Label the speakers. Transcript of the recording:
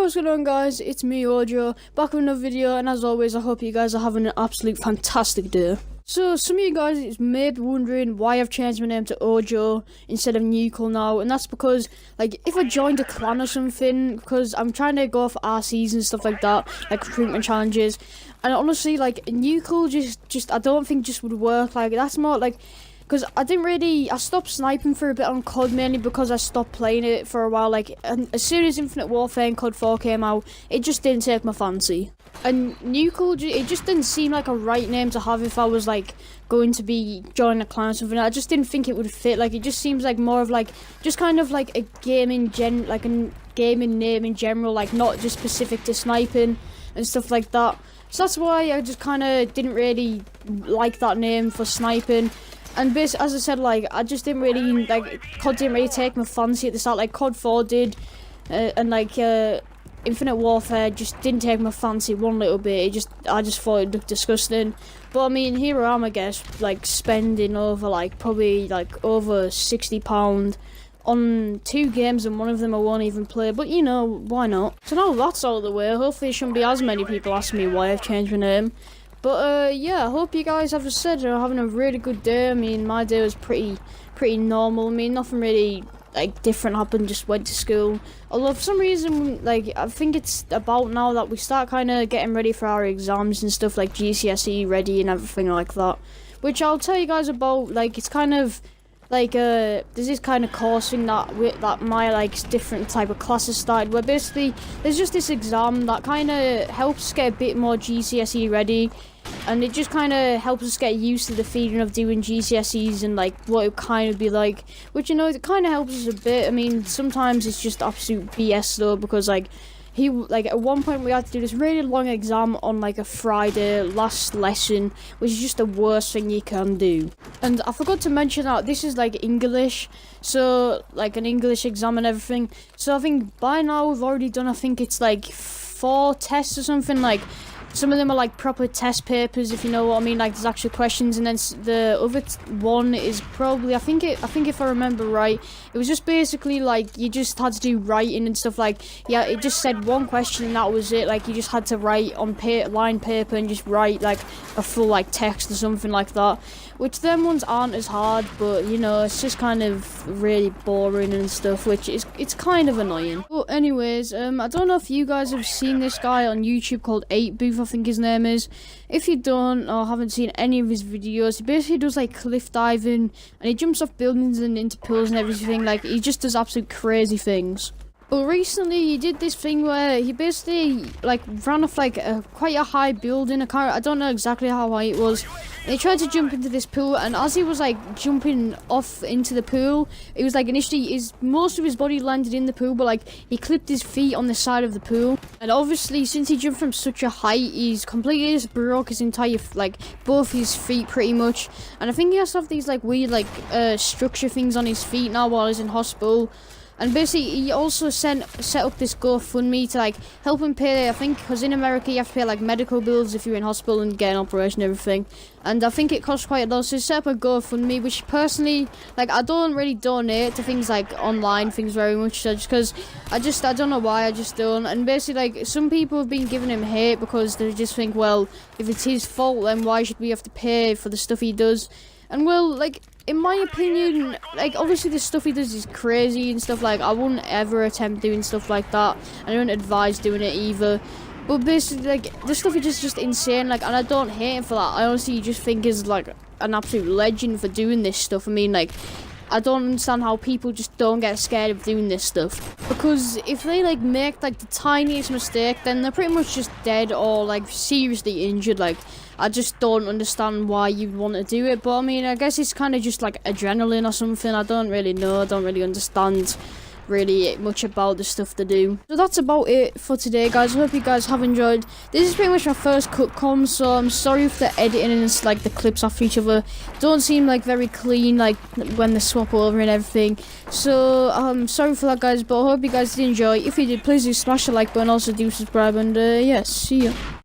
Speaker 1: What's going on, guys? It's me, Ojo, back with another video, and as always, I hope you guys are having an absolute fantastic day. So, some of you guys may be wondering why I've changed my name to Ojo instead of Nucle now, and that's because, like, if I joined a clan or something, because I'm trying to go for RCs and stuff like that, like recruitment challenges, and honestly, like, Nucle just I don't think just would work. Like, that's more like, because I stopped sniping for a bit on COD, mainly because I stopped playing it for a while. Like, and as soon as Infinite Warfare and COD 4 came out, it just didn't take my fancy. And Nucle, it just didn't seem like a right name to have if I was, like, going to be joining a clan or something. I just didn't think it would fit. Like, it just seems like more of, like, just kind of like a gaming name in general, like, not just specific to sniping and stuff like that. So that's why I just kind of didn't really like that name for sniping. And basically, as I said, like, I just didn't really, like, COD didn't really take my fancy at the start, like COD 4 did, and like, Infinite Warfare just didn't take my fancy one little bit. I just thought it looked disgusting. But I mean, here I am, I guess, like, spending over, like, probably, like, over £60 on 2 games, and one of them I won't even play, but you know, why not? So now that's out of the way, hopefully there shouldn't be as many people asking me why I've changed my name. But yeah, I hope you guys, as I said, are having a really good day. I mean, my day was pretty normal. I mean, nothing really, like, different happened, just went to school. Although for some reason, like, I think it's about now that we start kind of getting ready for our exams and stuff, like GCSE ready and everything like that. Which I'll tell you guys about. Like, it's kind of like, there's this kind of course thing that my, like, different type of classes started, where basically there's just this exam that kind of helps us get a bit more GCSE ready, and it just kind of helps us get used to the feeling of doing GCSEs and, like, what it would kind of be like, which, you know, it kind of helps us a bit. I mean, sometimes it's just absolute BS though, because, like, at one point we had to do this really long exam on, like, a Friday, last lesson, which is just the worst thing you can do. And I forgot to mention that this is, like, English, so, like, an English exam and everything. So I think by now we've already done, I think it's, like, 4 tests or something. Like, some of them are, like, proper test papers, if you know what I mean, like, there's actual questions, and then the other one is probably, I think if I remember right, it was just basically, like, you just had to do writing and stuff. Like, yeah, it just said one question and that was it. Like, you just had to write on line paper and just write, like, a full, like, text or something like that, which them ones aren't as hard, but, you know, it's just kind of really boring and stuff, which is, it's kind of annoying. But anyways, I don't know if you guys have seen this guy on YouTube called 8Booth, I think his name is. If you don't or haven't seen any of his videos, he basically does, like, cliff diving, and he jumps off buildings and into pools and everything. Like, he just does absolute crazy things. But recently he did this thing where he basically, like, ran off, like, quite a high building. I don't know exactly how high it was. And he tried to jump into this pool, and as he was, like, jumping off into the pool, it was, like, initially most of his body landed in the pool, but, like, he clipped his feet on the side of the pool. And obviously, since he jumped from such a height, he's completely just broke his entire, like, both his feet pretty much. And I think he has to have these, like, weird, like, structure things on his feet now while he's in hospital. And basically, he also set up this GoFundMe to, like, help him pay, I think, because in America you have to pay, like, medical bills if you're in hospital and get an operation and everything. And I think it costs quite a lot, so he set up a GoFundMe, which personally, like, I don't really donate to things, like, online things very much, so just because I don't know why, I just don't. And basically, like, some people have been giving him hate because they just think, well, if it's his fault, then why should we have to pay for the stuff he does? And, well, like, in my opinion, like, obviously the stuff he does is crazy and stuff. Like, I wouldn't ever attempt doing stuff like that. I don't advise doing it either. But basically, like, the stuff is just insane. Like, and I don't hate him for that. I honestly just think he's, like, an absolute legend for doing this stuff. I mean, like, I don't understand how people just don't get scared of doing this stuff. Because if they, like, make, like, the tiniest mistake, then they're pretty much just dead or, like, seriously injured. Like, I just don't understand why you'd want to do it. But I mean, I guess it's kind of just like adrenaline or something. I don't really know. I don't really understand really much about the stuff they do. So that's about it for today, guys. I hope you guys have enjoyed. This is pretty much my first Cutcom, so I'm sorry if the editing and, like, the clips off each other don't seem, like, very clean, like, when they swap over and everything. So I'm sorry for that, guys, but I hope you guys did enjoy. If you did, please do smash the like button, also do subscribe, and yeah, see ya.